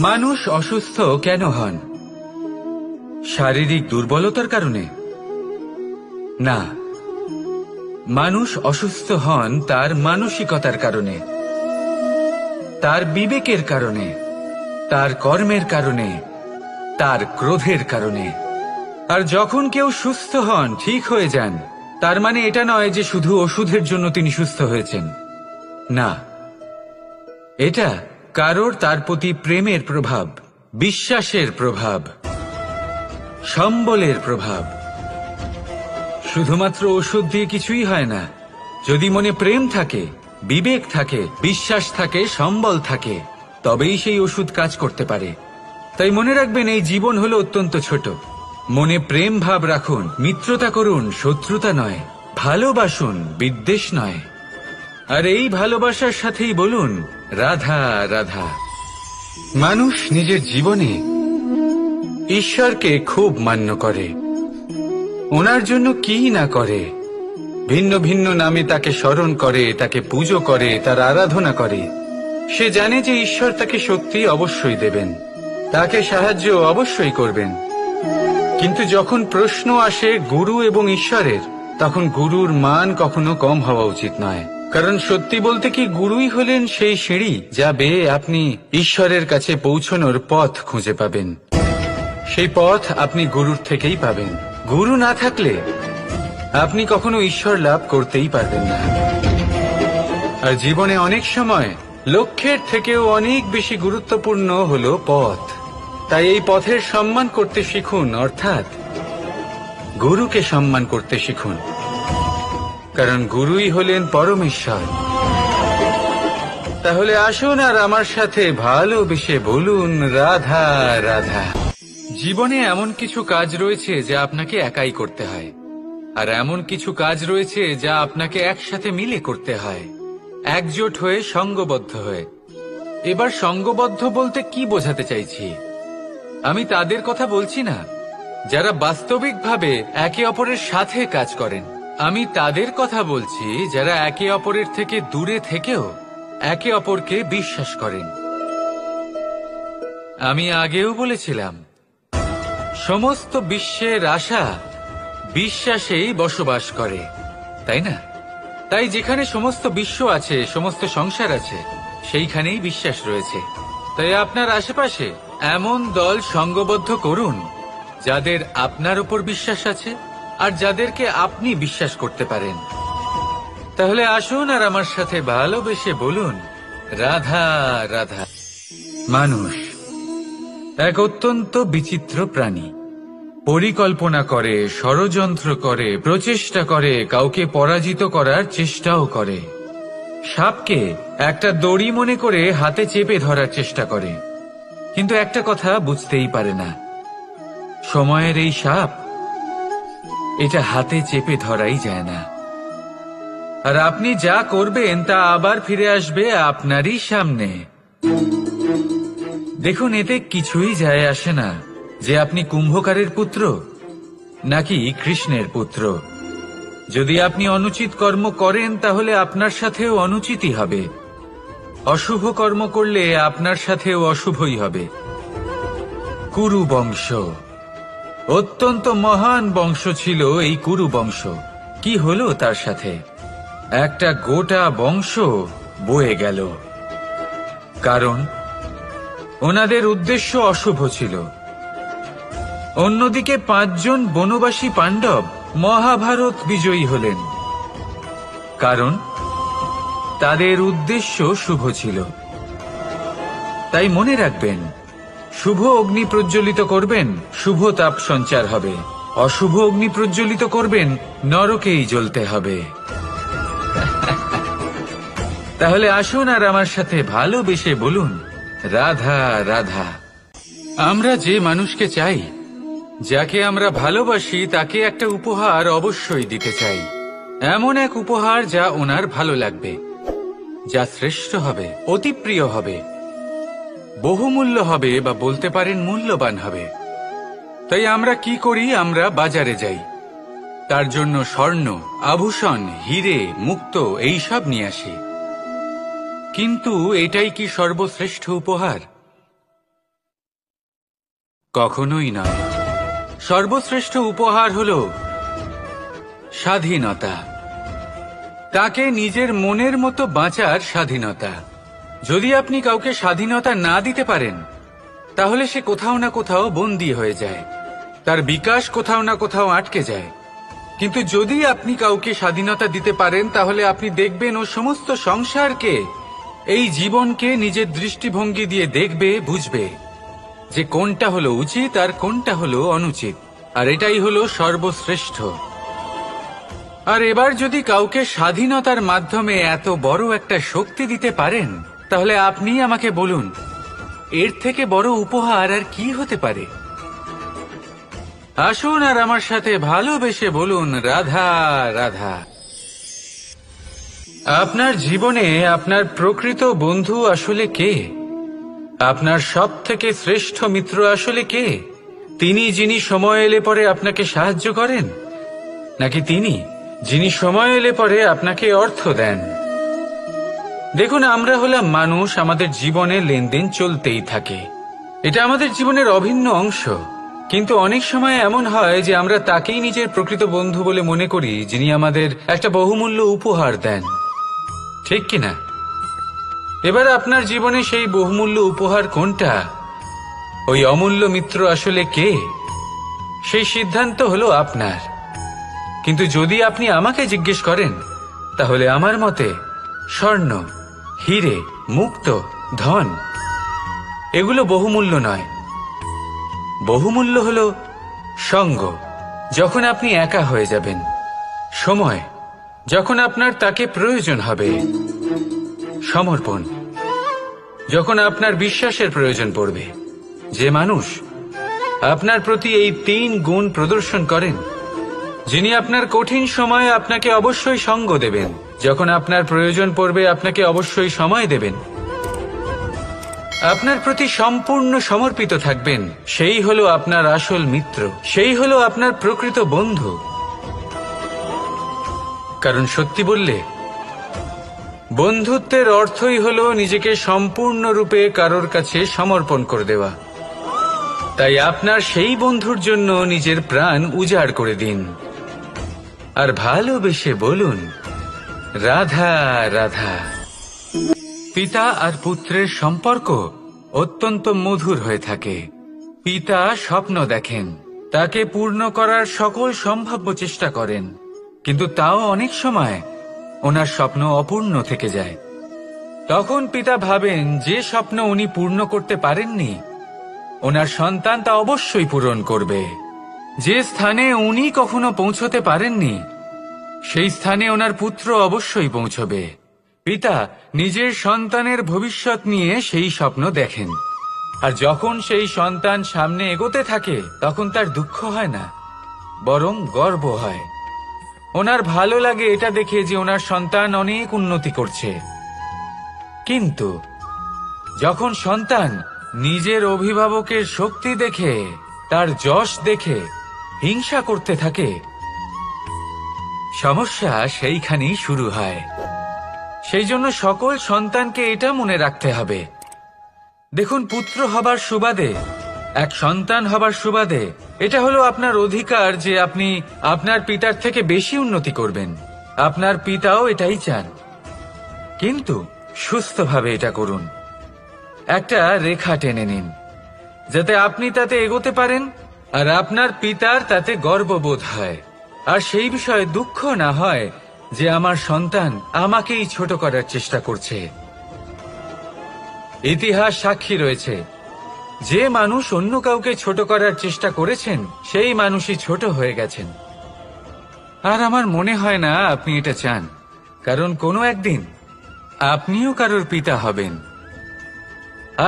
মানুষ অসুস্থ কেন হন? শারীরিক দুর্বলতার কারণে? না, মানুষ অসুস্থ হন তার মানসিকতার কারণে, তার বিবেকের কারণে, তার কর্মের কারণে, তার ক্রোধের কারণে। আর যখন কেউ সুস্থ হন, ঠিক হয়ে যান, তার মানে এটা নয় যে শুধু ওষুধের জন্য তিনি সুস্থ হয়েছেন। না, এটা কারোর তার প্রতি প্রেমের প্রভাব, বিশ্বাসের প্রভাব, সম্বলের প্রভাব। শুধুমাত্র ওষুধ দিয়ে কিছুই হয় না। যদি মনে প্রেম থাকে, বিবেক থাকে, বিশ্বাস থাকে, সম্বল থাকে, তবেই সেই ওষুধ কাজ করতে পারে। তাই মনে রাখবেন, এই জীবন হলো অত্যন্ত ছোট। মনে প্রেম ভাব রাখুন, মিত্রতা করুন, শত্রুতা নয়। ভালোবাসুন, বিদ্বেষ নয়। আর এই ভালোবাসার সাথেই বলুন রাধা রাধা। মানুষ নিজের জীবনে ঈশ্বরকে খুব মান্য করে, ওনার জন্য কি না করে। ভিন্ন ভিন্ন নামে তাকে স্মরণ করে, তাকে পুজো করে, তার আরাধনা করে। সে জানে যে ঈশ্বর তাকে শক্তি অবশ্যই দেবেন, তাকে সাহায্য অবশ্যই করবেন। কিন্তু যখন প্রশ্ন আসে গুরু এবং ঈশ্বরের, তখন গুরুর মান কখনো কম হওয়া উচিত নয়। কারণ সত্যি বলতে কি, গুরুই হলেন সেই সিঁড়ি যা বেয়ে আপনি ঈশ্বরের কাছে পৌঁছানোর পথ খুঁজে পাবেন। সেই পথ আপনি গুরুর থেকেই পাবেন। গুরু না থাকলে আপনি কখনো ঈশ্বর লাভ করতেই পারবেন না। আর জীবনে অনেক সময় লক্ষ্যের থেকেও অনেক বেশি গুরুত্বপূর্ণ হলো পথ। তাই এই পথের সম্মান করতে শিখুন, অর্থাৎ গুরুকে সম্মান করতে শিখুন। কারণ গুরুই হলেন পরমেশ্বর। তাহলে আসুন আর আমার সাথে ভালোবেসে বলুন রাধা রাধা। জীবনে এমন কিছু কাজ রয়েছে যা আপনাকে একাই করতে হয়, আর এমন কিছু কাজ রয়েছে যা আপনাকে একসাথে মিলে করতে হয়, একজোট হয়ে, সঙ্গবদ্ধ হয়ে। এবার সঙ্গবদ্ধ বলতে কি বোঝাতে চাইছি? আমি তাদের কথা বলছি না যারা বাস্তবিকভাবে একে অপরের সাথে কাজ করেন। আমি তাদের কথা বলছি যারা একে অপরের থেকে দূরে থেকেও একে অপরকে বিশ্বাস করেন। আমি আগেও বলেছিলাম, সমস্ত বিশ্বের আশা বিশ্বাসেই বসবাস করে, তাই না? তাই যেখানে সমস্ত বিশ্ব আছে, সমস্ত সংসার আছে, সেইখানেই বিশ্বাস রয়েছে। তাই আপনার আশেপাশে এমন দল সঙ্গবদ্ধ করুন যাদের আপনার উপর বিশ্বাস আছে আর যাদেরকে আপনি বিশ্বাস করতে পারেন। তাহলে আসুন আর আমার সাথে ভালোবেসে বলুন রাধা রাধা। মানুষ এক অত্যন্ত বিচিত্র প্রাণী। পরিকল্পনা করে, ষড়যন্ত্র করে, প্রচেষ্টা করে, কাউকে পরাজিত করার চেষ্টাও করে। সাপকে একটা দড়ি মনে করে হাতে চেপে ধরার চেষ্টা করে, কিন্তু একটা কথা বুঝতেই পারে না, সময়ের এই সাপ, এটা হাতে চেপে ধরাই যায় না। আর আপনি যা করবেন তা আবার ফিরে আসবে আপনারই সামনে। দেখুন, এতে কিছুই যায় আসে না যে আপনি কুম্ভকারের পুত্র নাকি কৃষ্ণের পুত্র। যদি আপনি অনুচিত কর্ম করেন তাহলে আপনার সাথেও অনুচিতই হবে। অশুভ কর্ম করলে আপনার সাথেও অশুভই হবে। কুরু বংশ অত্যন্ত মহান বংশ ছিল। এই কুরু বংশ কি হলো তার সাথে? একটা গোটা বংশ বয়ে গেল, কারণ ওনাদের উদ্দেশ্য অশুভ ছিল। অন্যদিকে 5 জন বনবাসী পাণ্ডব মহাভারত বিজয়ী হলেন, কারণ তাদের উদ্দেশ্য শুভ ছিল। তাই মনে রাখবেন, শুভ অগ্নি প্রজ্বলিত করবেন, শুভ তাপ সঞ্চার হবে। অশুভ অগ্নি প্রজ্বলিত করবেন, নরকেই জ্বলতে হবে। তাহলে আসুন আর আমার সাথে ভালোবেসে বলুন রাধা রাধা। আমরা যে মানুষকে চাই, যাকে আমরা ভালোবাসি, তাকে একটা উপহার অবশ্যই দিতে চাই। এমন এক উপহার যা ওনার ভালো লাগবে, যা শ্রেষ্ঠ হবে, অতি প্রিয় হবে, বহুমূল্য হবে, বা বলতে পারেন মূল্যবান হবে। তাই আমরা কি করি? আমরা বাজারে যাই, তার জন্য স্বর্ণ, আভূষণ, হিরে, মুক্ত এইসব নিয়ে আসি। কিন্তু এটাই কি সর্বশ্রেষ্ঠ উপহার? কখনোই নয়। সর্বশ্রেষ্ঠ উপহার হল স্বাধীনতা, তাকে নিজের মনের মতো বাঁচার স্বাধীনতা। যদি আপনি কাউকে স্বাধীনতা না দিতে পারেন, তাহলে সে কোথাও না কোথাও বন্দী হয়ে যায়, তার বিকাশ কোথাও না কোথাও আটকে যায়। কিন্তু যদি আপনি কাউকে স্বাধীনতা দিতে পারেন, তাহলে আপনি দেখবেন ও সমস্ত সংসারকে, এই জীবনকে নিজের দৃষ্টিভঙ্গি দিয়ে দেখবে, বুঝবে যে কোনটা হলো উচিত আর কোনটা হলো অনুচিত, আর এটাই হলো সর্বশ্রেষ্ঠ। আর এবার যদি কাউকে স্বাধীনতার মাধ্যমে এত বড় একটা শক্তি দিতে পারেন, তাহলে আপনি আমাকে বলুন, এর থেকে বড় উপহার আর কি হতে পারে? আসুন আর আমার সাথে ভালোবেসে বলুন, রাধা রাধা। আপনার জীবনে আপনার প্রকৃত বন্ধু আসলে কে? আপনার সব থেকে শ্রেষ্ঠ মিত্র আসলে কে? তিনি যিনি সময় এলে পরে আপনাকে সাহায্য করেন, নাকি তিনি যিনি সময় এলে পরে আপনাকে অর্থ দেন? দেখুন, আমরা হলাম মানুষ, আমাদের জীবনে লেনদেন চলতেই থাকে, এটা আমাদের জীবনের অভিন্ন অংশ। কিন্তু অনেক সময় এমন হয় যে আমরা তাকেই নিজের প্রকৃত বন্ধু বলে মনে করি, যিনি আমাদের একটা বহুমূল্য উপহার দেন, ঠিক কিনা? এবার আপনার জীবনে সেই বহুমূল্য উপহার কোনটা, ওই অমূল্য মিত্র আসলে কে, সেই সিদ্ধান্ত হলো আপনার। কিন্তু যদি আপনি আমাকে জিজ্ঞেস করেন, তাহলে আমার মতে স্বর্ণ, হিরে, মুক্ত, ধন এগুলো বহুমূল্য নয়। বহুমূল্য হলো সঙ্গ, যখন আপনি একা হয়ে যাবেন, সময়, যখন আপনার তাকে প্রয়োজন হবে, সমর্পণ, যখন আপনার বিশ্বাসের প্রয়োজন পড়বে। যে মানুষ আপনার প্রতি এই 3 গুণ প্রদর্শন করেন, যিনি আপনার কঠিন সময়ে আপনাকে অবশ্যই সঙ্গ দেবেন, যখন আপনার প্রয়োজন পড়বে আপনাকে অবশ্যই সময় দেবেন, আপনার প্রতি সম্পূর্ণ সমর্পিত থাকবেন, সেই হলো আপনার আসল মিত্র, সেই হলো আপনার প্রকৃত বন্ধু। কারণ সত্যি বললে, বন্ধুত্বের অর্থই হলো নিজেকে সম্পূর্ণরূপে কারোর কাছে সমর্পণ করে দেওয়া। তাই আপনার সেই বন্ধুর জন্য নিজের প্রাণ উজাড় করে দিন, আর ভালোবেসে বলুন, রাধা রাধা। পিতা আর পুত্রের সম্পর্ক অত্যন্ত মধুর হয়ে থাকে। পিতা স্বপ্ন দেখেন, তাকে পূর্ণ করার সকল সম্ভাব্য চেষ্টা করেন, কিন্তু তাও অনেক সময় ওনার স্বপ্ন অপূর্ণ থেকে যায়। তখন পিতা ভাবেন যে স্বপ্ন উনি পূর্ণ করতে পারেননি, ওনার সন্তান তা অবশ্যই পূরণ করবে। যে স্থানে উনি কখনো পৌঁছতে পারেননি, সেই স্থানে ওনার পুত্র অবশ্যই পৌঁছবে। পিতা নিজের সন্তানের ভবিষ্যৎ নিয়ে সেই স্বপ্ন দেখেন, আর যখন সেই সন্তান সামনে এগোতে থাকে, তখন তার দুঃখ হয় না, বরং গর্ব হয়। ওনার ভালো লাগে এটা দেখে যে ওনার সন্তান অনেক উন্নতি করছে। কিন্তু যখন সন্তান নিজের অভিভাবকের শক্তি দেখে, তার যশ দেখে হিংসা করতে থাকে, সমস্যা সেইখানেই শুরু হয়। সেই জন্য সকল সন্তানকে এটা মনে রাখতে হবে, দেখুন, পুত্র হবার সুবাদে, এক সন্তান হবার সুবাদে এটা হলো আপনার অধিকার যে আপনি আপনার পিতার থেকে বেশি উন্নতি করবেন। আপনার পিতাও এটাই চান, কিন্তু সুস্থভাবে এটা করুন। একটা রেখা টেনে নিন, যাতে আপনি তাতে এগোতে পারেন, আর আপনার পিতার তাতে গর্ববোধ হয়, আর সেই বিষয়ে দুঃখ না হয় যে আমার সন্তান আমাকেই ছোট করার চেষ্টা করছে। ইতিহাস সাক্ষী রয়েছে, যে মানুষ অন্য কাউকে ছোট করার চেষ্টা করেছেন, সেই মানুষই ছোট হয়ে গেছেন। আর আমার মনে হয় না আপনি এটা চান, কারণ কোনো একদিন আপনিও কারোর পিতা হবেন।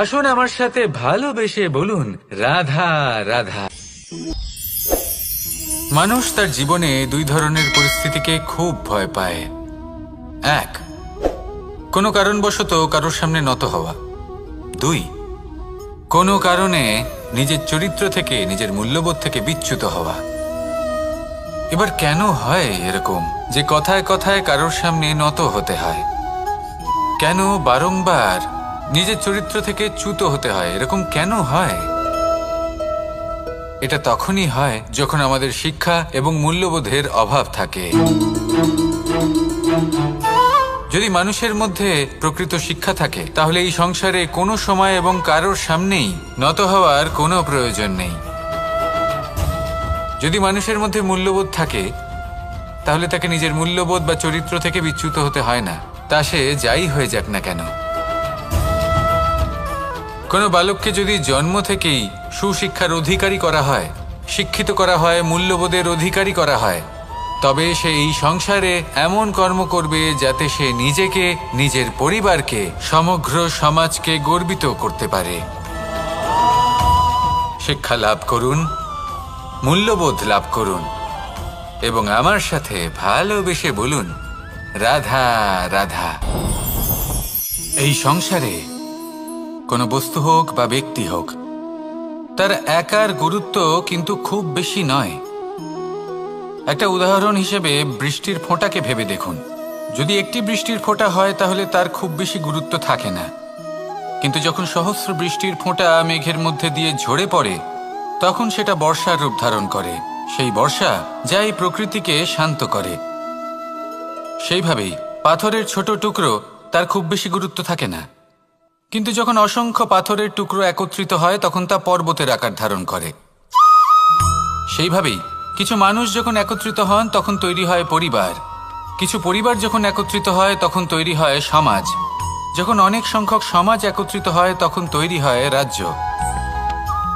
আসুন আমার সাথে ভালোবেসে বলুন, রাধা রাধা। মানুষ তার জীবনে 2 ধরনের পরিস্থিতিকে খুব ভয় পায়। 1, কোনো কারণবশত কারোর সামনে নত হওয়া। 2, কোনো কারণে নিজের চরিত্র থেকে, নিজের মূল্যবোধ থেকে বিচ্যুত হওয়া। এবার কেন হয় এরকম যে কথায় কথায় কারোর সামনে নত হতে হয়? কেন বারংবার নিজের চরিত্র থেকে চ্যুত হতে হয়? এরকম কেন হয়? এটা তখনই হয় যখন আমাদের শিক্ষা এবং মূল্যবোধের অভাব থাকে। যদি মানুষের মধ্যে প্রকৃত শিক্ষা থাকে তাহলে এই সংসারে কোনো সময় এবং কারোর সামনেই নত হওয়ার কোনো প্রয়োজন নেই। যদি মানুষের মধ্যে মূল্যবোধ থাকে তাহলে তাকে নিজের মূল্যবোধ বা চরিত্র থেকে বিচ্যুত হতে হয় না, তা সে যাই হয়ে যাক না কেন। কোনো বালককে যদি জন্ম থেকেই সুশিক্ষার অধিকারী করা হয়, শিক্ষিত করা হয়, মূল্যবোধের অধিকারী করা হয়, তবে সে এই সংসারে এমন কর্ম করবে যাতে সে নিজেকে, নিজের পরিবারকে, সমগ্র সমাজকে গর্বিত করতে পারে। শিক্ষা লাভ করুন, মূল্যবোধ লাভ করুন এবং আমার সাথে ভালোবেসে বলুন, রাধা রাধা। এই সংসারে কোনো বস্তু হোক বা ব্যক্তি হোক, তার একার গুরুত্ব কিন্তু খুব বেশি নয়। একটা উদাহরণ হিসেবে বৃষ্টির ফোঁটাকে ভেবে দেখুন। যদি একটি বৃষ্টির ফোঁটা হয় তাহলে তার খুব বেশি গুরুত্ব থাকে না, কিন্তু যখন সহস্র বৃষ্টির ফোঁটা মেঘের মধ্যে দিয়ে ঝরে পড়ে তখন সেটা বর্ষার রূপ ধারণ করে। সেই বর্ষা যা এই প্রকৃতিকে শান্ত করে। সেইভাবেই পাথরের ছোট টুকরো, তার খুব বেশি গুরুত্ব থাকে না, কিন্তু যখন অসংখ্য পাথরের টুকরো একত্রিত হয় তখন তা পর্বতের আকার ধারণ করে। সেইভাবেই কিছু মানুষ যখন একত্রিত হন তখন তৈরি হয় পরিবার, কিছু পরিবার যখন একত্রিত হয় তখন তৈরি হয় সমাজ, যখন অনেক সংখ্যক সমাজ একত্রিত হয় তখন তৈরি হয় রাজ্য।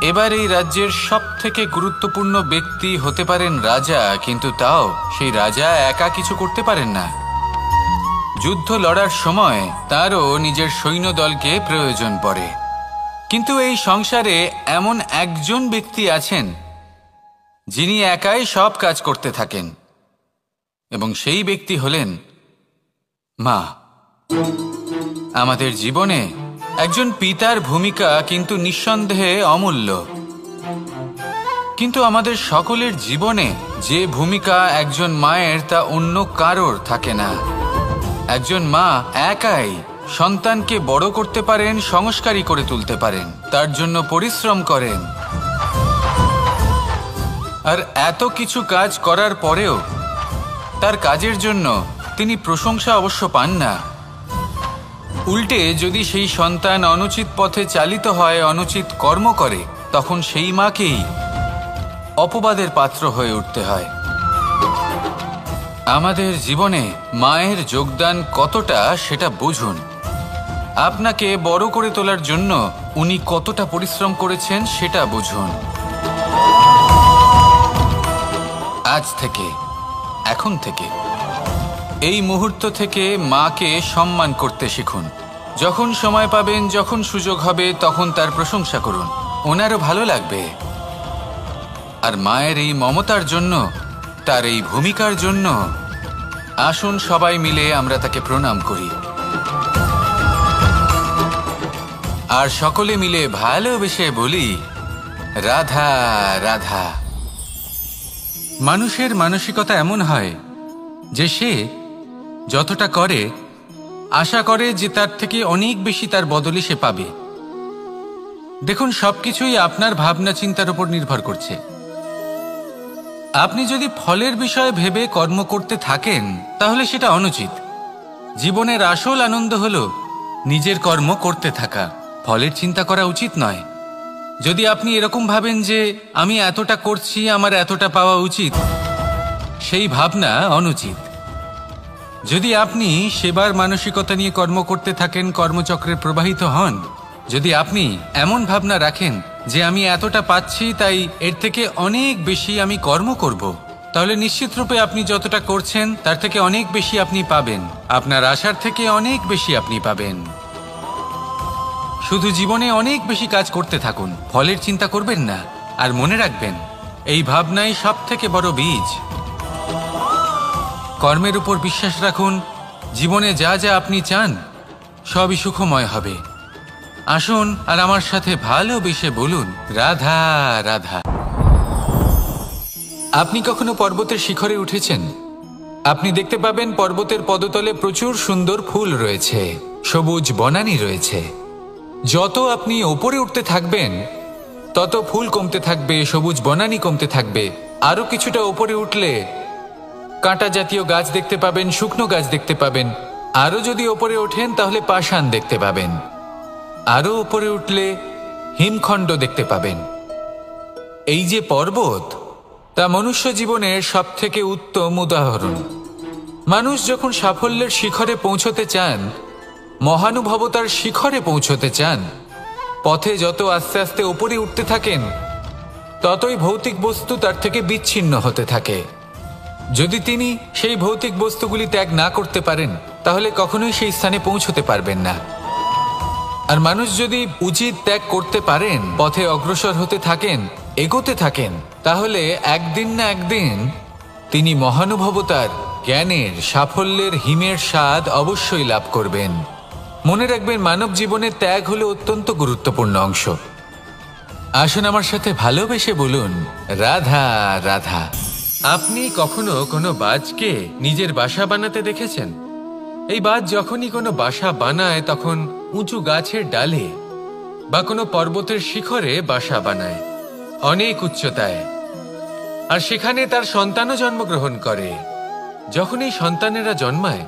এবার এই রাজ্যের সবথেকে গুরুত্বপূর্ণ ব্যক্তি হতে পারেন রাজা, কিন্তু তাও সেই রাজা একা কিছু করতে পারেন না। যুদ্ধ লড়ার সময় তারও নিজের সৈন্যদলকে প্রয়োজন পড়ে। কিন্তু এই সংসারে এমন একজন ব্যক্তি আছেন যিনি একাই সব কাজ করতে থাকেন, এবং সেই ব্যক্তি হলেন মা। আমাদের জীবনে একজন পিতার ভূমিকা কিন্তু নিঃসন্দেহে অমূল্য, কিন্তু আমাদের সকলের জীবনে যে ভূমিকা একজন মায়ের তা অন্য কারোর থাকে না। একজন মা একাই সন্তানকে বড় করতে পারেন, সংস্কারী করে তুলতে পারেন, তার জন্য পরিশ্রম করেন। আর এত কিছু কাজ করার পরেও তার কাজের জন্য তিনি প্রশংসা অবশ্য পান না। উল্টে যদি সেই সন্তান অনুচিত পথে চালিত হয়, অনুচিত কর্ম করে, তখন সেই মাকেই অপবাদের পাত্র হয়ে উঠতে হয়। আমাদের জীবনে মায়ের যোগদান কতটা সেটা বুঝুন। আপনাকে বড় করে তোলার জন্য উনি কতটা পরিশ্রম করেছেন সেটা বুঝুন। আজ থেকে, এখন থেকে, এই মুহূর্ত থেকে মাকে সম্মান করতে শিখুন। যখন সময় পাবেন, যখন সুযোগ হবে, তখন তার প্রশংসা করুন, ওনারও ভালো লাগবে। আর মায়ের এই মমতার জন্য, তার এই ভূমিকার জন্য আসুন সবাই মিলে আমরা তাকে প্রণাম করি, আর সকলে মিলে ভালোবেসে বলি, রাধা রাধা। মানুষের মানসিকতা এমন হয় যে সে যতটা করে আশা করে যে তার থেকে অনেক বেশি তার বদলে সে পাবে। দেখুন, সবকিছুই আপনার ভাবনা চিন্তার উপর নির্ভর করছে। আপনি যদি ফলের বিষয়ে ভেবে কর্ম করতে থাকেন তাহলে সেটা অনুচিত। জীবনের আসল আনন্দ হলো নিজের কর্ম করতে থাকা, ফলের চিন্তা করা উচিত নয়। যদি আপনি এরকম ভাবেন যে আমি এতটা করছি, আমার এতটা পাওয়া উচিত, সেই ভাবনা অনুচিত। যদি আপনি সেবার মানসিকতা নিয়ে কর্ম করতে থাকেন, কর্মচক্রে প্রবাহিত হন, যদি আপনি এমন ভাবনা রাখেন যে আমি এতটা পাচ্ছি তাই এর থেকে অনেক বেশি আমি কর্ম করব, তাহলে নিশ্চিতরূপে আপনি যতটা করছেন তার থেকে অনেক বেশি আপনি পাবেন, আপনার আশার থেকে অনেক বেশি আপনি পাবেন। শুধু জীবনে অনেক বেশি কাজ করতে থাকুন, ফলের চিন্তা করবেন না। আর মনে রাখবেন, এই ভাবনাই সব থেকে বড় বীজ। কর্মের উপর বিশ্বাস রাখুন, জীবনে যা যা আপনি চান সবই সুখময় হবে। আসুন আর আমার সাথে ভালোবেসে বলুন, রাধা রাধা। আপনি কখনো পর্বতের শিখরে উঠেছেন? আপনি দেখতে পাবেন পর্বতের পদতলে প্রচুর সুন্দর ফুল রয়েছে, সবুজ বনানী রয়েছে। যত আপনি ওপরে উঠতে থাকবেন তত ফুল কমতে থাকবে, সবুজ বনানী কমতে থাকবে। আরো কিছুটা ওপরে উঠলে কাঁটা জাতীয় গাছ দেখতে পাবেন, শুকনো গাছ দেখতে পাবেন। আরো যদি ওপরে ওঠেন তাহলে পাষাণ দেখতে পাবেন। আরো ওপরে উঠলে হিমখণ্ড দেখতে পাবেন। এই যে পর্বত, তা মনুষ্য জীবনের সব থেকে উত্তম উদাহরণ। মানুষ যখন সাফল্যের শিখরে পৌঁছতে চান, মহানুভবতার শিখরে পৌঁছতে চান, পথে যত আস্তে আস্তে উপরে উঠতে থাকেন, ততই ভৌতিক বস্তু তার থেকে বিচ্ছিন্ন হতে থাকে। যদি তিনি সেই ভৌতিক বস্তুগুলি ত্যাগ না করতে পারেন, তাহলে কখনোই সেই স্থানে পৌঁছতে পারবেন না। আর মানুষ যদি উচিত ত্যাগ করতে পারেন, পথে অগ্রসর হতে থাকেন, এগোতে থাকেন, তাহলে একদিন না একদিন তিনি মহানুভবতার, জ্ঞানের, সাফল্যের হিমের স্বাদ অবশ্যই লাভ করবেন। মনে রাখবেন, মানব জীবনের ত্যাগ হলো অত্যন্ত গুরুত্বপূর্ণ অংশ। আসুন আমার সাথে ভালোবেসে বলুন, রাধা রাধা। আপনি কখনো কোনো বাজকে নিজের বাসা বানাতে দেখেছেন? এই বাজ যখনই কোনো বাসা বানায়, তখন উঁচু গাছের ডালে বা কোনো পর্বতের শিখরে বাসা বানায়, অনেক উচ্চতায়। আর সেখানে তার সন্তানও জন্মগ্রহণ করে। যখন এই সন্তানেরা জন্মায়,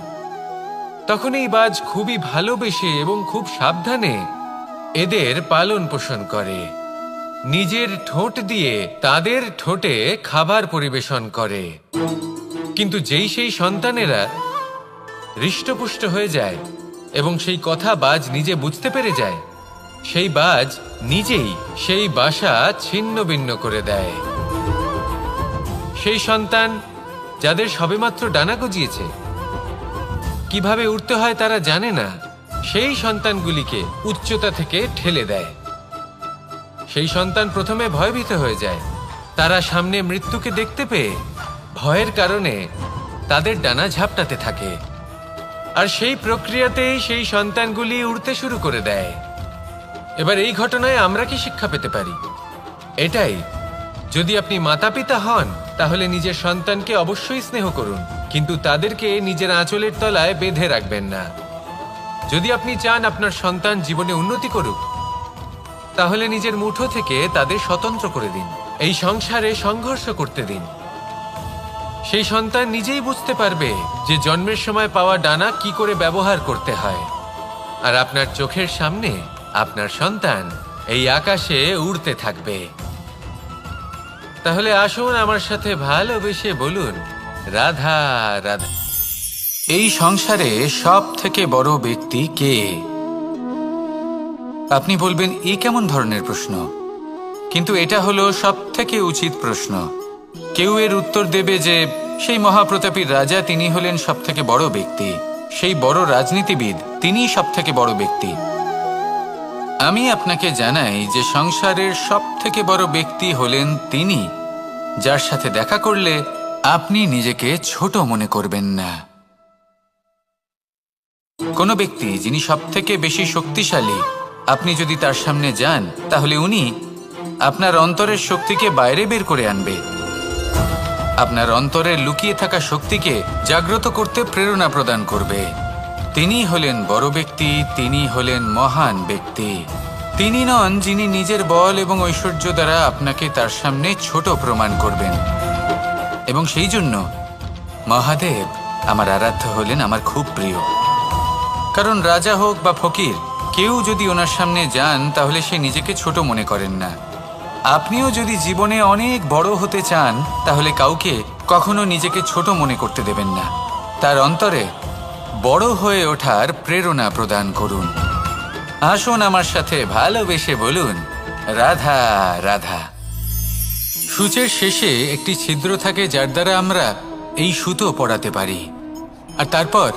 তখন এই বাজ খুবই ভালোবেসে এবং খুব সাবধানে এদের পালন পোষণ করে। নিজের ঠোঁট দিয়ে তাদের ঠোঁটে খাবার পরিবেশন করে। কিন্তু যেই সেই সন্তানেরা হৃষ্টপুষ্ট হয়ে যায় এবং সেই কথা বাজ নিজে বুঝতে পেরে যায়, সেই বাজ নিজেই সেই বাসা ছিন্ন ভিন্ন করে দেয়। সেই সন্তান যাদের সবেমাত্র ডানা গজিয়েছে, কিভাবে উঠতে হয় তারা জানে না, সেই সন্তানগুলিকে উচ্চতা থেকে ঠেলে দেয়। সেই সন্তান প্রথমে ভয়ভীত হয়ে যায়। তারা সামনে মৃত্যুকে দেখতে পেয়ে ভয়ের কারণে তাদের ডানা ঝাপটাতে থাকে। আর সেই প্রক্রিয়াতেই সেই সন্তানগুলি উড়তে শুরু করে দেয়। এবার এই ঘটনায় আমরা কি শিক্ষা পেতে পারি? এটাই, যদি আপনি মাতা পিতা হন, তাহলে নিজের সন্তানকে অবশ্যই স্নেহ করুন, কিন্তু তাদেরকে নিজের আঁচলের তলায় বেঁধে রাখবেন না। যদি আপনি চান আপনার সন্তান জীবনে উন্নতি করুক, তাহলে নিজের মুঠো থেকে তাদের স্বতন্ত্র করে দিন। এই সংসারে সংঘর্ষ করতে দিন। সেই সন্তান নিজেই বুঝতে পারবে যে জন্মের সময় পাওয়া ডানা কি করে ব্যবহার করতে হয়। আর আপনার চোখের সামনে আপনার সন্তান এই আকাশে উড়তে থাকবে। তাহলে আসুন আমার সাথে ভালোবেসে বলুন, রাধা রাধা। এই সংসারে সব থেকে বড় ব্যক্তি কে? আপনি বলবেন, এ কেমন ধরনের প্রশ্ন? কিন্তু এটা হলো সব থেকে উচিত প্রশ্ন। কেউ এর উত্তর দেবে যে সেই মহাপ্রতাপী রাজা, তিনি হলেন সব থেকে বড় ব্যক্তি, সেই বড় রাজনীতিবিদ, তিনিই সব থেকে বড় ব্যক্তি। আমি আপনাকে জানাই যে সংসারের সব থেকে বড় ব্যক্তি হলেন তিনি, যার সাথে দেখা করলে আপনি নিজেকে ছোট মনে করবেন না। কোনো ব্যক্তি যিনি সব থেকে বেশি শক্তিশালী, আপনি যদি তার সামনে যান, তাহলে উনি আপনার অন্তরের শক্তিকে বাইরে বের করে আনবে। আপনার অন্তরের লুকিয়ে থাকা শক্তিকে জাগ্রত করতে প্রেরণা প্রদান করবে। তিনি হলেন বড় ব্যক্তি, তিনি হলেন মহান ব্যক্তি। তিনি নন যিনি নিজের বল এবং ঐশ্বর্য দ্বারা আপনাকে তার সামনে ছোট প্রমাণ করবেন। এবং সেই জন্য মহাদেব আমার আরাধ্য হলেন আমার খুব প্রিয়। কারণ রাজা হোক বা ফকির, কেউ যদি ওনার সামনে যান, তাহলে সে নিজেকে ছোট মনে করেন না। আপনিও যদি জীবনে অনেক বড় হতে চান, তাহলে কাউকে কখনো নিজেকে ছোট মনে করতে দেবেন না। তার অন্তরে বড় হয়ে ওঠার প্রেরণা প্রদান করুন। আসুন আমার সাথে ভালোবেসে বলুন, রাধা রাধা। সূচের শেষে একটি ছিদ্র থাকে, যার দ্বারা আমরা এই সুতো পরাতে পারি। আর তারপর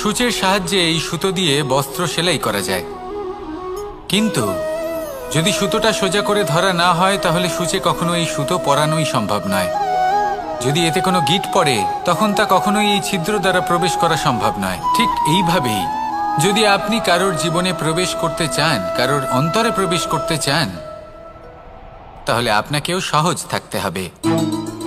সূচের সাহায্যে এই সুতো দিয়ে বস্ত্র সেলাই করা যায়। কিন্তু যদি সুতোটা সোজা করে ধরা না হয়, তাহলে সূচে কখনো এই সুতো পরানোই সম্ভব নয়। যদি এতে কোনো গিঁট পড়ে, তখন তা কখনোই এই ছিদ্র দ্বারা প্রবেশ করা সম্ভব নয়। ঠিক এইভাবেই যদি আপনি কারোর জীবনে প্রবেশ করতে চান, কারোর অন্তরে প্রবেশ করতে চান, তাহলে আপনাকেও সহজ থাকতে হবে।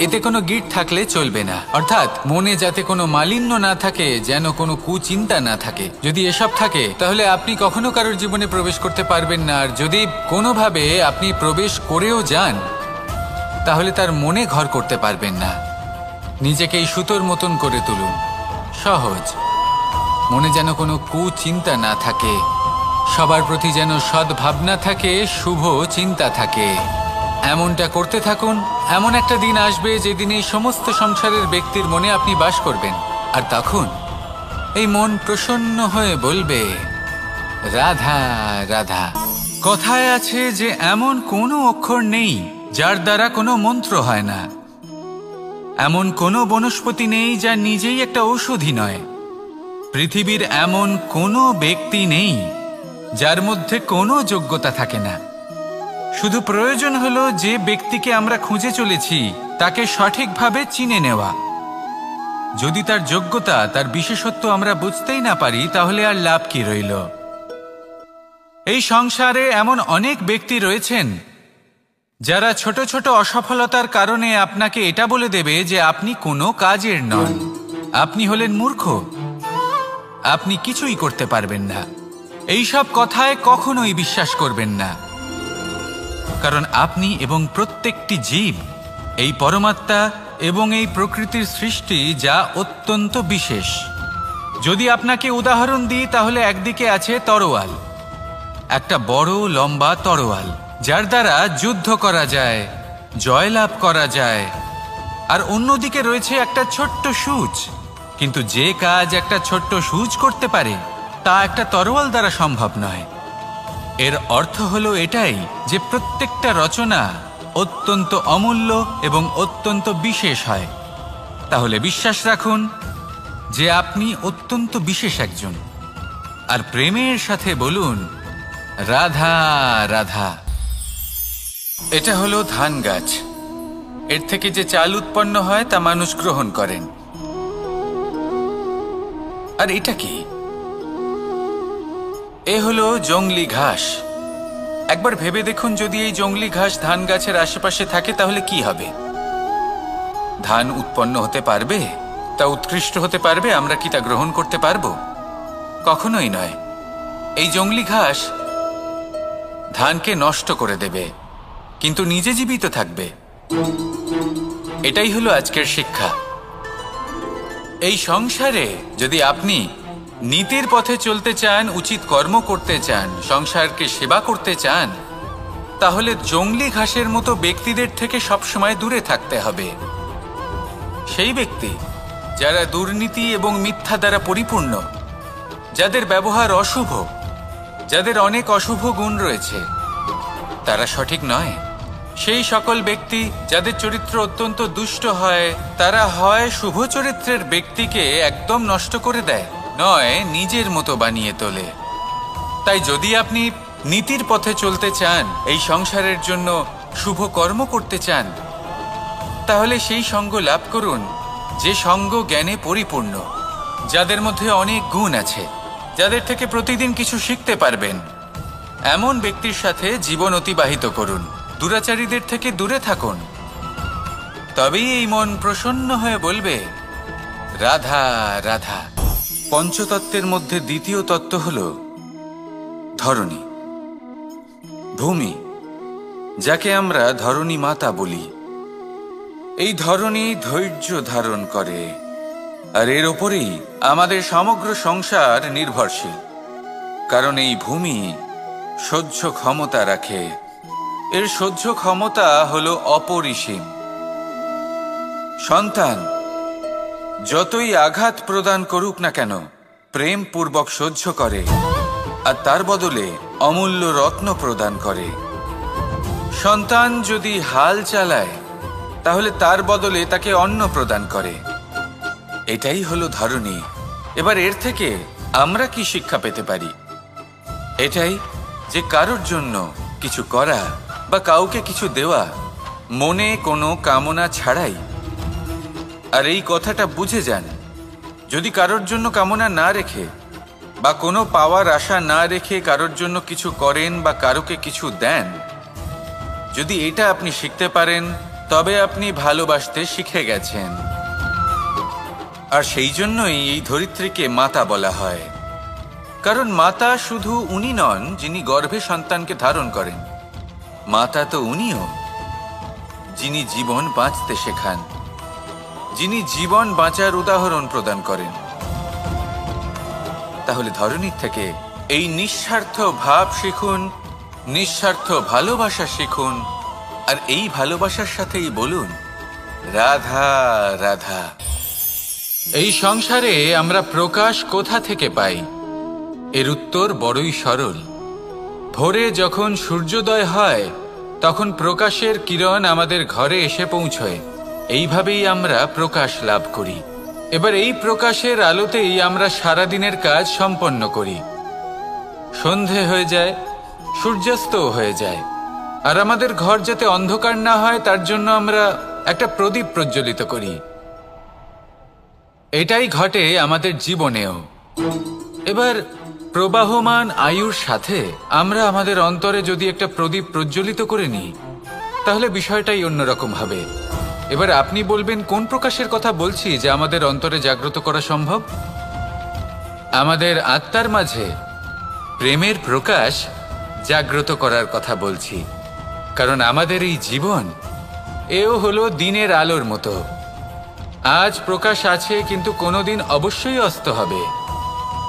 এতে কোনো গিট থাকলে চলবে না, অর্থাৎ মনে যাতে কোনো মালিন্য না থাকে, যেন কোনো কুচিন্তা না থাকে। যদি এসব থাকে তাহলে আপনি কখনো কারোর জীবনে প্রবেশ করতে পারবেন না। আর যদি কোনোভাবে আপনি প্রবেশ করেও যান তাহলে তার মনে ঘর করতে পারবেন না। নিজেকে এই সুতোর মতন করে তুলুন, সহজ। মনে যেন কোনো কুচিন্তা না থাকে, সবার প্রতি যেন সদ্ভাবনা থাকে, শুভ চিন্তা থাকে। এমনটা করতে থাকুন। এমন একটা দিন আসবে যেদিন এই সমস্ত সংসারের ব্যক্তির মনে আপনি বাস করবেন, আর তখন এই মন প্রসন্ন হয়ে বলবে, রাধা রাধা। কথায় আছে যে এমন কোনো অক্ষর নেই যার দ্বারা কোনো মন্ত্র হয় না, এমন কোনো বনস্পতি নেই যা নিজেই একটা ঔষধি নয়, পৃথিবীর এমন কোনো ব্যক্তি নেই যার মধ্যে কোনো যোগ্যতা থাকে না। শুধু প্রয়োজন হলো যে ব্যক্তিকে আমরা খুঁজে চলেছি তাকে সঠিকভাবে চিনে নেওয়া। যদি তার যোগ্যতা, তার বিশেষত্ব আমরা বুঝতেই না পারি, তাহলে আর লাভ কি রইল? এই সংসারে এমন অনেক ব্যক্তি রয়েছেন যারা ছোট ছোট অসফলতার কারণে আপনাকে এটা বলে দেবে যে আপনি কোনো কাজের নন, আপনি হলেন মূর্খ, আপনি কিছুই করতে পারবেন না। এইসব কথায় কখনোই বিশ্বাস করবেন না, কারণ আপনি এবং প্রত্যেকটি জীব এই পরমাত্মা এবং এই প্রকৃতির সৃষ্টি, যা অত্যন্ত বিশেষ। যদি আপনাকে উদাহরণ দিই তাহলে একদিকে আছে তরোয়াল, একটা বড় লম্বা তরোয়াল যার দ্বারা যুদ্ধ করা যায়, জয়লাভ করা যায়। আর অন্যদিকে রয়েছে একটা ছোট্ট সূচ, কিন্তু যে কাজ একটা ছোট্ট সূচ করতে পারে তা একটা তরোয়াল দ্বারা সম্ভব নয়। এর অর্থ হলো এটাই যে প্রত্যেকটা রচনা অত্যন্ত অমূল্য এবং অত্যন্ত বিশেষ হয়। তাহলে বিশ্বাস রাখুন যে আপনি অত্যন্ত বিশেষ একজন, আর প্রেমের সাথে বলুন, রাধা রাধা। এটা হলো ধান গাছ। এর থেকে যে চাল উৎপন্ন হয় তা মানুষ গ্রহণ করেন। আর এটা কি? এ হলো জংলি ঘাস। একবার ভেবে দেখুন, যদি এই জংলি ঘাস ধান গাছের আশেপাশে থাকে তাহলে কি হবে? ধান উৎপন্ন হতে পারবে? তা উৎকৃষ্ট হতে পারবে? আমরা কি তা গ্রহণ করতে পারবো? কখনোই নয়। এই জংলি ঘাস ধানকে নষ্ট করে দেবে, কিন্তু নিজে জীবিত থাকবে। এটাই হলো আজকের শিক্ষা। এই সংসারে যদি আপনি নীতির পথে চলতে চান, উচিত কর্ম করতে চান, সংসারকে সেবা করতে চান, তাহলে জংলি ঘাসের মতো ব্যক্তিদের থেকে সবসময় দূরে থাকতে হবে। সেই ব্যক্তি যারা দুর্নীতি এবং মিথ্যা দ্বারা পরিপূর্ণ, যাদের ব্যবহার অশুভ, যাদের অনেক অশুভ গুণ রয়েছে, তারা সঠিক নয়। সেই সকল ব্যক্তি যাদের চরিত্র অত্যন্ত দুষ্ট হয়, তারা হয় শুভ চরিত্রের ব্যক্তিকে একদম নষ্ট করে দেয়, নয় নিজের মতো বানিয়ে তোলে। তাই যদি আপনি নীতির পথে চলতে চান, এই সংসারের জন্য শুভ কর্ম করতে চান, তাহলে সেই সঙ্গ লাভ করুন যে সঙ্গ জ্ঞানে পরিপূর্ণ, যাদের মধ্যে অনেক গুণ আছে, যাদের থেকে প্রতিদিন কিছু শিখতে পারবেন। এমন ব্যক্তির সাথে জীবন অতিবাহিত করুন। দুরাচারীদের থেকে দূরে থাকুন। তবেই এই মন প্রসন্ন হয়ে বলবে, রাধা রাধা। পঞ্চতত্ত্বের মধ্যে দ্বিতীয় তত্ত্ব হল ধরণী, ভূমি, যাকে আমরা ধরণী মাতা বলি। এই ধরণী ধৈর্য ধারণ করে, আর এর ওপরেই আমাদের সমগ্র সংসার নির্ভরশীল। কারণ এই ভূমি সহ্য ক্ষমতা রাখে। এর সহ্য ক্ষমতা হলো অপরিসীম। সন্তান যতই আঘাত প্রদান করুক না কেন, প্রেম পূর্বক সহ্য করে, আর তার বদলে অমূল্য রত্ন প্রদান করে। সন্তান যদি হাল চালায়, তাহলে তার বদলে তাকে অন্ন প্রদান করে। এটাই হলো ধরণী। এবার এর থেকে আমরা কি শিক্ষা পেতে পারি? এটাই যে কারোর জন্য কিছু করা বা কাউকে কিছু দেওয়া মনে কোনো কামনা ছাড়াই। আর এই কথাটা বুঝে যান, যদি কারোর জন্য কামনা না রেখে বা কোনো পাওয়ার আশা না রেখে কারোর জন্য কিছু করেন বা কারোকে কিছু দেন, যদি এটা আপনি শিখতে পারেন, তবে আপনি ভালোবাসতে শিখে গেছেন। আর সেই জন্যই এই ধরিত্রীকে মাতা বলা হয়, কারণ মাতা শুধু উনি নন যিনি গর্ভে সন্তানকে ধারণ করেন, মাতা তো উনিও যিনি জীবন বাঁচতে শেখান, যিনি জীবন বাঁচার উদাহরণ প্রদান করেন। তাহলে ধরনীর থেকে এই নিঃস্বার্থ ভাব শিখুন, নিঃস্বার্থ ভালোবাসা শিখুন, আর এই ভালোবাসার সাথেই বলুন রাধা রাধা। এই সংসারে আমরা প্রকাশ কোথা থেকে পাই? এর উত্তর বড়ই সরল। ভোরে যখন সূর্যোদয় হয় তখন প্রকাশের কিরণ আমাদের ঘরে এসে পৌঁছয়। এইভাবেই আমরা প্রকাশ লাভ করি। এবার এই প্রকাশের আলোতেই আমরা সারাদিনের কাজ সম্পন্ন করি। সন্ধে হয়ে যায়, সূর্যাস্তও হয়ে যায়, আর আমাদের ঘর যাতে অন্ধকার না হয় তার জন্য আমরা একটা প্রদীপ প্রজ্বলিত করি। এটাই ঘটে আমাদের জীবনেও। এবার প্রবাহমান আয়ুর সাথে আমরা আমাদের অন্তরে যদি একটা প্রদীপ প্রজ্বলিত করে নিই তাহলে বিষয়টাই অন্যরকম হবে। এবার আপনি বলবেন কোন প্রকাশের কথা বলছি যা আমাদের অন্তরে জাগ্রত করা সম্ভব? আমাদের আত্মার মাঝে প্রেমের প্রকাশ জাগ্রত করার কথা বলছি। কারণ আমাদের এই জীবন এও হলো দিনের আলোর মতো। আজ প্রকাশ আছে, কিন্তু কোনোদিন অবশ্যই অস্ত হবে।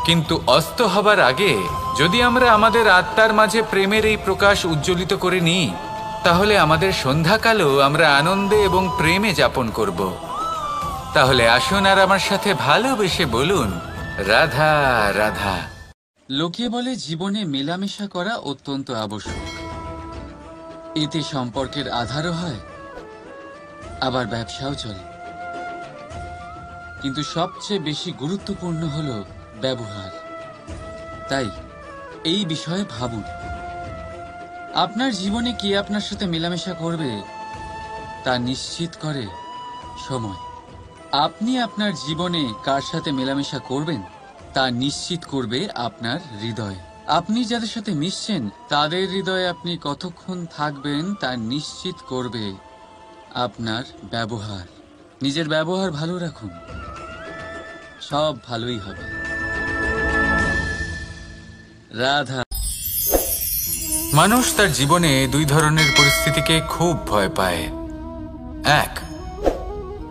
কিন্তু অস্ত হবার আগে যদি আমরা আমাদের আত্মার মাঝে প্রেমের এই প্রকাশ উজ্জ্বলিত করে নিই তাহলে আমাদের সন্ধ্যাকালও আমরা আনন্দে এবং প্রেমে যাপন করব। তাহলে আসুন আর আমার সাথে ভালোবেসে বলুন রাধা রাধা। লোকে বলে জীবনে মেলামেশা করা অত্যন্ত আবশ্যক। এতে সম্পর্কের আধারও হয়, আবার ব্যবসাও চলে। কিন্তু সবচেয়ে বেশি গুরুত্বপূর্ণ হলো ব্যবহার। তাই এই বিষয়ে ভাবুন, আপনার জীবনে কে আপনার সাথে মেলামেশা করবে তা নিশ্চিত করে সময়। আপনি আপনার জীবনে কার সাথে মেলামেশা করবেন তা নিশ্চিত করবে আপনার হৃদয়। আপনি যাদের সাথে মিশছেন তাদের হৃদয়ে আপনি কতক্ষণ থাকবেন তা নিশ্চিত করবে আপনার ব্যবহার। নিজের ব্যবহার ভালো রাখুন, সব ভালোই হবে। রাধা। মানুষ তার জীবনে দুই ধরনের পরিস্থিতিকে খুব ভয় পায়। এক,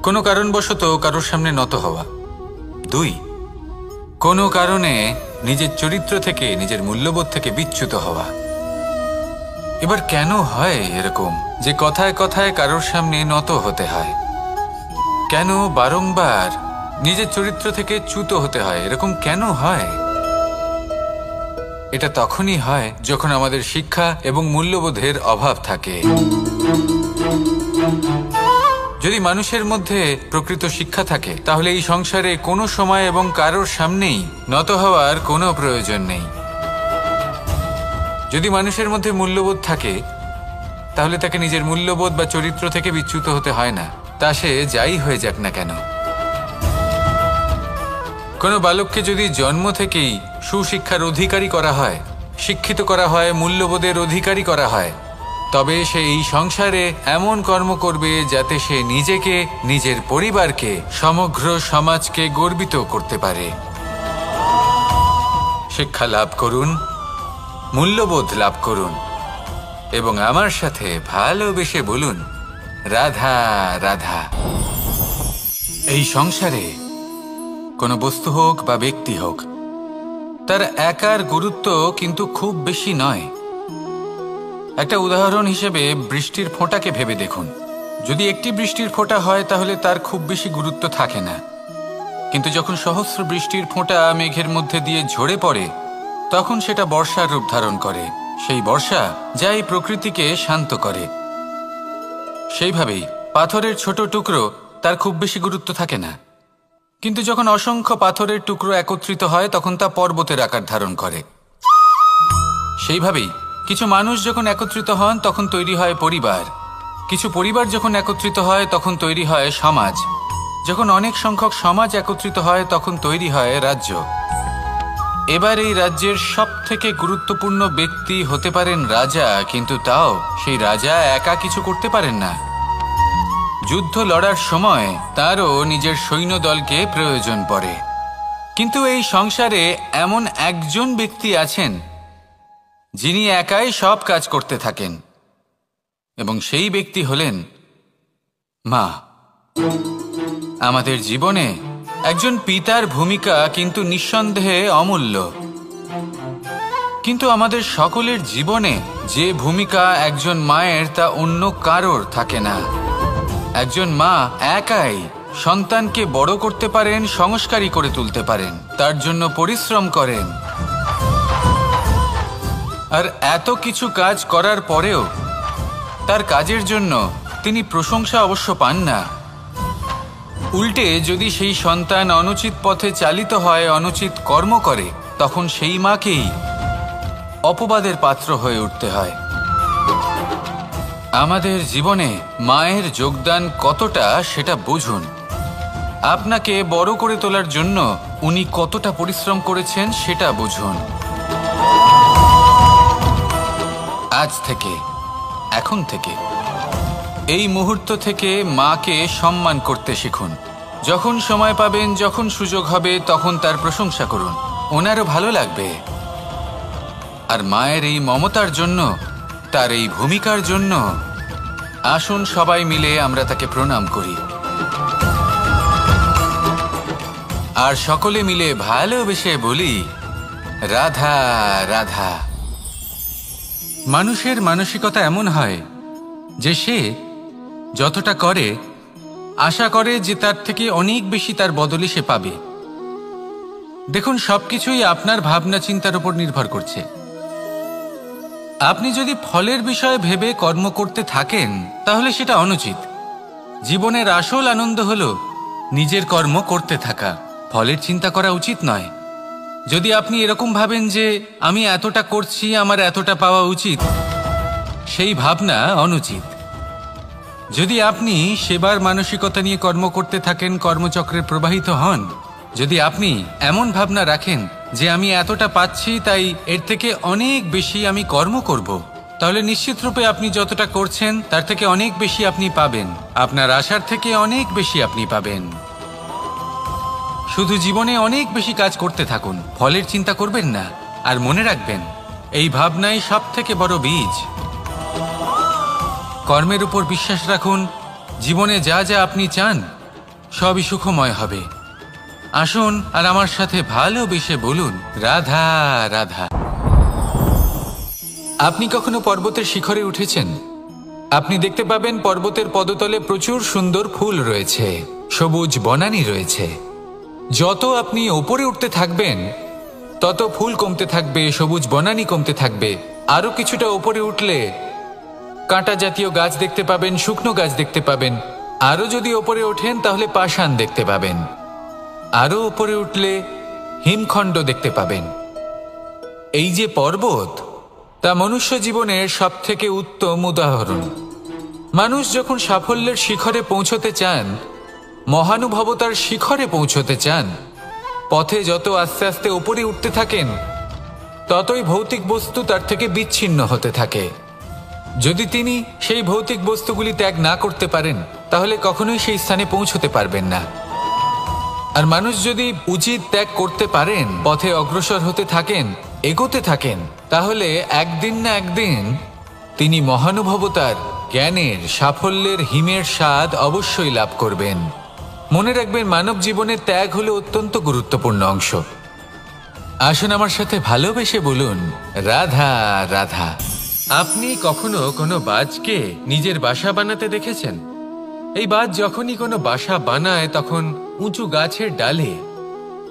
কোনো কারণবশত কারোর সামনে নত হওয়া। দুই, কোনো কারণে নিজের চরিত্র থেকে, নিজের মূল্যবোধ থেকে বিচ্যুত হওয়া। এবার কেন হয় এরকম যে কথায় কথায় কারোর সামনে নত হতে হয়? কেন বারংবার নিজের চরিত্র থেকে চ্যুত হতে হয়? এরকম কেন হয়? এটা তখনই হয় যখন আমাদের শিক্ষা এবং মূল্যবোধের অভাব থাকে। যদি মানুষের মধ্যে প্রকৃত শিক্ষা থাকে তাহলে এই সংসারে কোনো সময় এবং কারোর সামনেই নত হওয়ার কোনো প্রয়োজন নেই। যদি মানুষের মধ্যে মূল্যবোধ থাকে তাহলে তাকে নিজের মূল্যবোধ বা চরিত্র থেকে বিচ্যুত হতে হয় না, তা সে যাই হয়ে যাক না কেন। কোনো বালককে যদি জন্ম থেকেই সুশিক্ষার অধিকারী করা হয়, শিক্ষিত করা হয়, মূল্যবোধের অধিকারী করা হয়, তবে সে এই সংসারে এমন কর্ম করবে যাতে সে নিজেকে, নিজের পরিবারকে, সমগ্র সমাজকে গর্বিত করতে পারে। শিক্ষা লাভ করুন, মূল্যবোধ লাভ করুন এবং আমার সাথে ভালোবেসে বলুন রাধা রাধা। এই সংসারে কোনো বস্তু হোক বা ব্যক্তি হোক, তার একার গুরুত্ব কিন্তু খুব বেশি নয়। একটা উদাহরণ হিসেবে বৃষ্টির ফোঁটাকে ভেবে দেখুন। যদি একটি বৃষ্টির ফোঁটা হয় তাহলে তার খুব বেশি গুরুত্ব থাকে না, কিন্তু যখন সহস্র বৃষ্টির ফোঁটা মেঘের মধ্যে দিয়ে ঝরে পড়ে তখন সেটা বর্ষার রূপ ধারণ করে। সেই বর্ষা যা এই প্রকৃতিকে শান্ত করে। সেইভাবেই পাথরের ছোট টুকরো, তার খুব বেশি গুরুত্ব থাকে না, কিন্তু যখন অসংখ্য পাথরের টুকরো একত্রিত হয় তখন তা পর্বতের আকার ধারণ করে। সেইভাবেই কিছু মানুষ যখন একত্রিত হন তখন তৈরি হয় পরিবার, কিছু পরিবার যখন একত্রিত হয় তখন তৈরি হয় সমাজ, যখন অনেক সংখ্যক সমাজ একত্রিত হয় তখন তৈরি হয় রাজ্য। এবার এই রাজ্যের সবথেকে গুরুত্বপূর্ণ ব্যক্তি হতে পারেন রাজা, কিন্তু তাও সেই রাজা একা কিছু করতে পারেন না। যুদ্ধ লড়ার সময় তারও নিজের সৈন্যদলকে প্রয়োজন পড়ে। কিন্তু এই সংসারে এমন একজন ব্যক্তি আছেন যিনি একাই সব কাজ করতে থাকেন, এবং সেই ব্যক্তি হলেন মা। আমাদের জীবনে একজন পিতার ভূমিকা কিন্তু নিঃসন্দেহে অমূল্য, কিন্তু আমাদের সকলের জীবনে যে ভূমিকা একজন মায়ের তা অন্য কারোর থাকে না। একজন মা একাই সন্তানকে বড় করতে পারেন, সংস্কারী করে তুলতে পারেন, তার জন্য পরিশ্রম করেন। আর এত কিছু কাজ করার পরেও তার কাজের জন্য তিনি প্রশংসা অবশ্য পান না। উল্টে যদি সেই সন্তান অনুচিত পথে চালিত হয়, অনুচিত কর্ম করে, তখন সেই মাকেই অপবাদের পাত্র হয়ে উঠতে হয়। আমাদের জীবনে মায়ের যোগদান কতটা সেটা বুঝুন। আপনাকে বড় করে তোলার জন্য উনি কতটা পরিশ্রম করেছেন সেটা বুঝুন। আজ থেকে, এখন থেকে, এই মুহূর্ত থেকে মাকে সম্মান করতে শিখুন। যখন সময় পাবেন, যখন সুযোগ হবে, তখন তার প্রশংসা করুন, ওনারও ভালো লাগবে। আর মায়ের এই মমতার জন্য, তার এই ভূমিকার জন্য আসুন সবাই মিলে আমরা তাকে প্রণাম করি, আর সকলে মিলে ভালোবেসে বলি রাধা রাধা। মানুষের মানসিকতা এমন হয় যে সে যতটা করে আশা করে যে তার থেকে অনেক বেশি তার বদলে সে পাবে। দেখুন, সবকিছুই আপনার ভাবনা চিন্তার উপর নির্ভর করছে। আপনি যদি ফলের বিষয়ে ভেবে কর্ম করতে থাকেন তাহলে সেটা অনুচিত। জীবনের আসল আনন্দ হলো নিজের কর্ম করতে থাকা, ফলের চিন্তা করা উচিত নয়। যদি আপনি এরকম ভাবেন যে আমি এতটা করছি, আমার এতটা পাওয়া উচিত, সেই ভাবনা অনুচিত। যদি আপনি সেবার মানসিকতা নিয়ে কর্ম করতে থাকেন, কর্মচক্রে প্রবাহিত হন, যদি আপনি এমন ভাবনা রাখেন যে আমি এতটা পাচ্ছি তাই এর থেকে অনেক বেশি আমি কর্ম করব, তাহলে নিশ্চিতরূপে আপনি যতটা করছেন তার থেকে অনেক বেশি আপনি পাবেন, আপনার আশার থেকে অনেক বেশি আপনি পাবেন। শুধু জীবনে অনেক বেশি কাজ করতে থাকুন, ফলের চিন্তা করবেন না। আর মনে রাখবেন, এই ভাবনাই সব থেকে বড় বীজ। কর্মের উপর বিশ্বাস রাখুন, জীবনে যা যা আপনি চান সবই সুখময় হবে। আসুন আর আমার সাথে ভালোবেসে বলুন রাধা রাধা। আপনি কখনো পর্বতের শিখরে উঠেছেন? আপনি দেখতে পাবেন পর্বতের পদতলে প্রচুর সুন্দর ফুল রয়েছে, সবুজ বনানী রয়েছে। যত আপনি ওপরে উঠতে থাকবেন তত ফুল কমতে থাকবে, সবুজ বনানী কমতে থাকবে। আরো কিছুটা ওপরে উঠলে কাঁটা জাতীয় গাছ দেখতে পাবেন, শুকনো গাছ দেখতে পাবেন। আরো যদি ওপরে ওঠেন তাহলে পাষাণ দেখতে পাবেন। আরো উপরে উঠলে হিমখণ্ড দেখতে পাবেন। এই যে পর্বত, তা মনুষ্য জীবনের সব থেকে উত্তম উদাহরণ। মানুষ যখন সাফল্যের শিখরে পৌঁছতে চান, মহানুভবতার শিখরে পৌঁছতে চান, পথে যত আস্তে আস্তে উপরে উঠতে থাকেন ততই ভৌতিক বস্তু তার থেকে বিচ্ছিন্ন হতে থাকে। যদি তিনি সেই ভৌতিক বস্তুগুলি ত্যাগ না করতে পারেন তাহলে কখনোই সেই স্থানে পৌঁছতে পারবেন না। আর মানুষ যদি উচিত ত্যাগ করতে পারেন, পথে অগ্রসর হতে থাকেন, এগোতে থাকেন, তাহলে একদিন না একদিন তিনি মহানুভবতার, জ্ঞানের, সাফল্যের হিমের স্বাদ অবশ্যই লাভ করবেন। মনে রাখবেন, মানব জীবনে ত্যাগ হলো অত্যন্ত গুরুত্বপূর্ণ অংশ। আসুন আমার সাথে ভালোবেসে বলুন রাধা রাধা। আপনি কখনো কোনো বাজকে নিজের বাসা বানাতে দেখেছেন? এই বাজ যখনই কোনো বাসা বানায় তখন উঁচু গাছের ডালে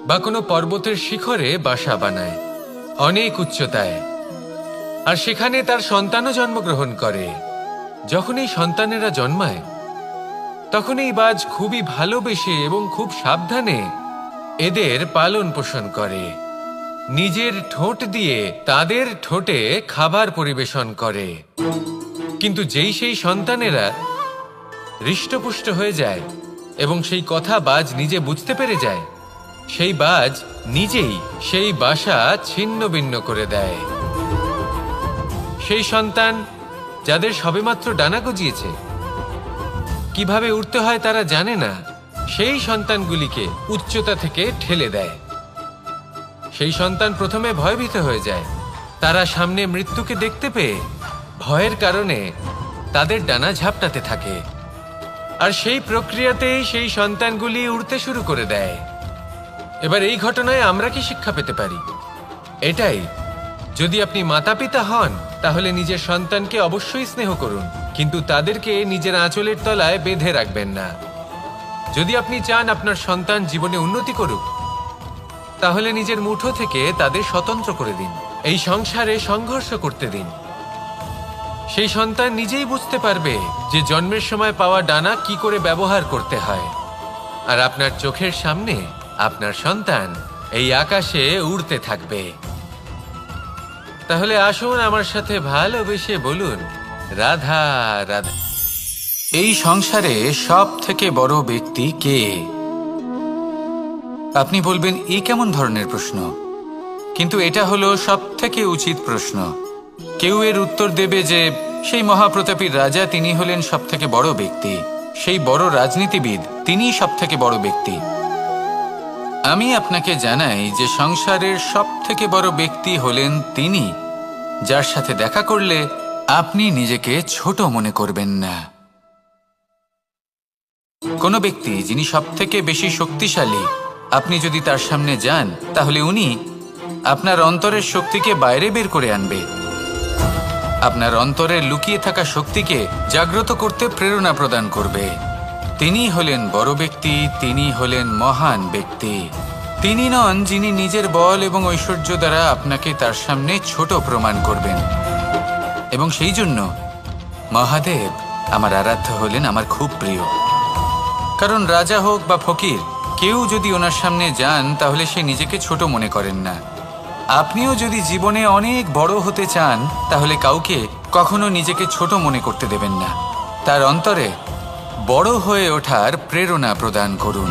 বা কোনো পর্বতের শিখরে বাসা বানায়, অনেক উচ্চতায়। আর সেখানে তার সন্তানও জন্মগ্রহণ করে। যখন এই সন্তানেরা জন্মায় তখন এই বাজ খুবই ভালোবেসে এবং খুব সাবধানে এদের পালন পোষণ করে। নিজের ঠোঁট দিয়ে তাদের ঠোঁটে খাবার পরিবেশন করে। কিন্তু যেই সেই সন্তানেরা হৃষ্টপুষ্ট হয়ে যায় এবং সেই কথা বাজ নিজে বুঝতে পেরে যায়, সেই বাজ নিজেই সেই বাসা ছিন্ন ভিন্ন করে দেয়। সেই সন্তান যাদের সবেমাত্র ডানা গজিয়েছে, কিভাবে উড়তে হয় তারা জানে না, সেই সন্তানগুলিকে উচ্চতা থেকে ঠেলে দেয়। সেই সন্তান প্রথমে ভয়ভীত হয়ে যায়। তারা সামনে মৃত্যুকে দেখতে পেয়ে ভয়ের কারণে তাদের ডানা ঝাপটাতে থাকে, আর সেই প্রক্রিয়াতেই সেই সন্তানগুলি উড়তে শুরু করে দেয়। এবার এই ঘটনায় আমরা কি শিক্ষা পেতে পারি? এটাই, যদি আপনি মাতা পিতা হন তাহলে নিজের সন্তানকে অবশ্যই স্নেহ করুন, কিন্তু তাদেরকে নিজের আঁচলের তলায় বেঁধে রাখবেন না। যদি আপনি চান আপনার সন্তান জীবনে উন্নতি করুক, তাহলে নিজের মুঠো থেকে তাদের স্বতন্ত্র করে দিন। এই সংসারে সংঘর্ষ করতে দিন। সেই সন্তান নিজেই বুঝতে পারবে যে জন্মের সময় পাওয়া ডানা কি করে ব্যবহার করতে হয়। আর আপনার চোখের সামনে আপনার সন্তান এই আকাশে উড়তে থাকবে। তাহলে আসুন আমার সাথে ভালোবেসে বলুন, রাধা রাধা। এই সংসারে সব থেকে বড় ব্যক্তি কে? আপনি বলবেন এই কেমন ধরনের প্রশ্ন, কিন্তু এটা হলো সব থেকে উচিত প্রশ্ন। কেউ এর উত্তর দেবে যে সেই মহাপ্রতাপী রাজা, তিনি হলেন সব থেকে বড় ব্যক্তি, সেই বড় রাজনীতিবিদ, তিনিই সব থেকে বড় ব্যক্তি। আমি আপনাকে জানাই যে সংসারের সব থেকে বড় ব্যক্তি হলেন তিনি, যার সাথে দেখা করলে আপনি নিজেকে ছোট মনে করবেন না। কোনো ব্যক্তি যিনি সব থেকে বেশি শক্তিশালী, আপনি যদি তার সামনে যান তাহলে উনি আপনার অন্তরের শক্তিকে বাইরে বের করে আনবে, আপনার অন্তরের লুকিয়ে থাকা শক্তিকে জাগ্রত করতে প্রেরণা প্রদান করবে। তিনি হলেন বড় ব্যক্তি, তিনি হলেন মহান ব্যক্তি। তিনি নন যিনি নিজের বল এবং ঐশ্বর্য দ্বারা আপনাকে তার সামনে ছোট প্রমাণ করবেন। এবং সেই জন্য মহাদেব আমার আরাধ্য হলেন আমার খুব প্রিয়। কারণ রাজা হোক বা ফকির, কেউ যদি ওনার সামনে যান তাহলে সে নিজেকে ছোট মনে করেন না। আপনিও যদি জীবনে অনেক বড় হতে চান তাহলে কাউকে কখনো নিজেকে ছোট মনে করতে দেবেন না। তার অন্তরে বড় হয়ে ওঠার প্রেরণা প্রদান করুন।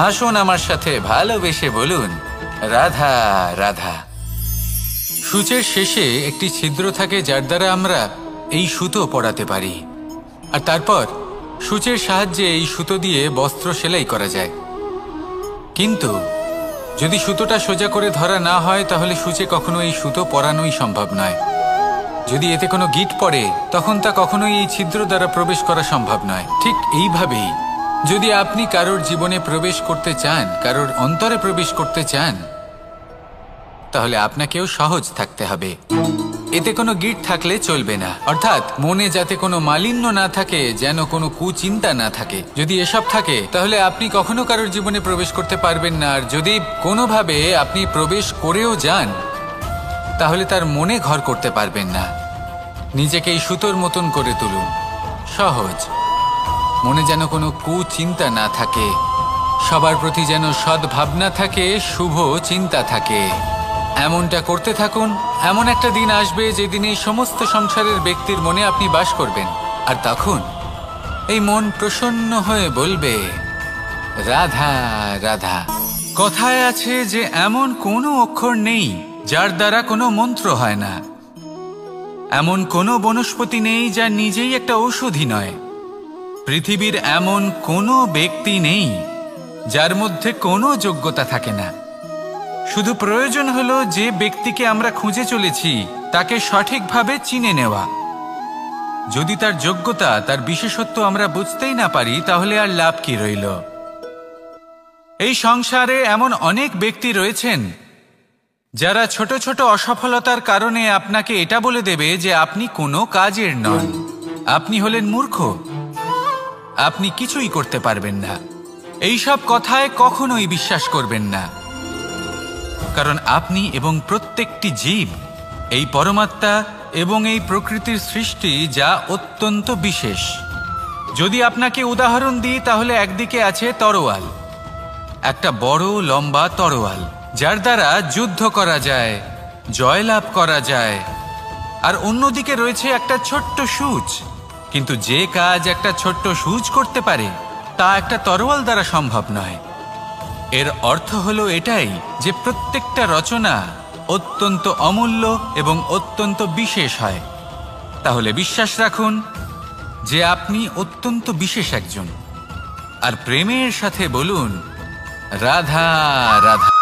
আসুন আমার সাথে ভালোবেসে বলুন, রাধা রাধা। সূচের শেষে একটি ছিদ্র থাকে যার দ্বারা আমরা এই সুতো পরাতে পারি, আর তারপর সূচের সাহায্যে এই সুতো দিয়ে বস্ত্র সেলাই করা যায়। কিন্তু যদি সুতোটা সোজা করে ধরা না হয় তাহলে সূচে কখনো এই সুতো পরানোই সম্ভব নয়। যদি এতে কোনো গিঁট পড়ে তখন তা কখনোই এই ছিদ্র দ্বারা প্রবেশ করা সম্ভব নয়। ঠিক এইভাবেই যদি আপনি কারোর জীবনে প্রবেশ করতে চান, কারোর অন্তরে প্রবেশ করতে চান, তাহলে আপনাকেও সহজ থাকতে হবে। এতে কোনো গিঁট থাকলে চলবে না, অর্থাৎ মনে যাতে কোনো মালিন্য না থাকে, যেন কোনো কুচিন্তা না থাকে। যদি এসব থাকে তাহলে আপনি কখনো কারোর জীবনে প্রবেশ করতে পারবেন না। আর যদি কোনোভাবে আপনি প্রবেশ করেও যান তাহলে তার মনে ঘর করতে পারবেন না। নিজেকে এই সুতোর মতন করে তুলুন, সহজ। মনে যেন কোনো কুচিন্তা না থাকে, সবার প্রতি যেন সদ্ভাবনা থাকে, শুভ চিন্তা থাকে। এমনটা করতে থাকুন। এমন একটা দিন আসবে যেদিন এই সমস্ত সংসারের ব্যক্তির মনে আপনি বাস করবেন, আর তখন এই মন প্রসন্ন হয়ে বলবে, রাধা রাধা। কথায় আছে যে এমন কোনো অক্ষর নেই যার দ্বারা কোনো মন্ত্র হয় না, এমন কোনো বনস্পতি নেই যা নিজেই একটা ঔষধি নয়, পৃথিবীর এমন কোনো ব্যক্তি নেই যার মধ্যে কোনো যোগ্যতা থাকে না। শুধু প্রয়োজন হলো যে ব্যক্তিকে আমরা খুঁজে চলেছি তাকে সঠিকভাবে চিনে নেওয়া। যদি তার যোগ্যতা, তার বিশেষত্ব আমরা বুঝতেই না পারি তাহলে আর লাভ কি রইল? এই সংসারে এমন অনেক ব্যক্তি রয়েছেন যারা ছোট ছোট অসফলতার কারণে আপনাকে এটা বলে দেবে যে আপনি কোনো কাজের নন, আপনি হলেন মূর্খ, আপনি কিছুই করতে পারবেন না। এইসব কথায় কখনোই বিশ্বাস করবেন না, কারণ আপনি এবং প্রত্যেকটি জীব এই পরমাত্মা এবং এই প্রকৃতির সৃষ্টি, যা অত্যন্ত বিশেষ। যদি আপনাকে উদাহরণ দিই তাহলে একদিকে আছে তরোয়াল, একটা বড় লম্বা তরোয়াল যার দ্বারা যুদ্ধ করা যায়, জয়লাভ করা যায়। আর অন্যদিকে রয়েছে একটা ছোট্ট সূচ, কিন্তু যে কাজ একটা ছোট্ট সূচ করতে পারে তা একটা তরোয়াল দ্বারা সম্ভব নয়। এর অর্থ হলো এটাই যে প্রত্যেকটা রচনা অত্যন্ত অমূল্য এবং অত্যন্ত বিশেষ হয়। তাহলে বিশ্বাস রাখুন, যে আপনি অত্যন্ত বিশেষ একজন। আর প্রেমের সাথে বলুন রাধা রাধা।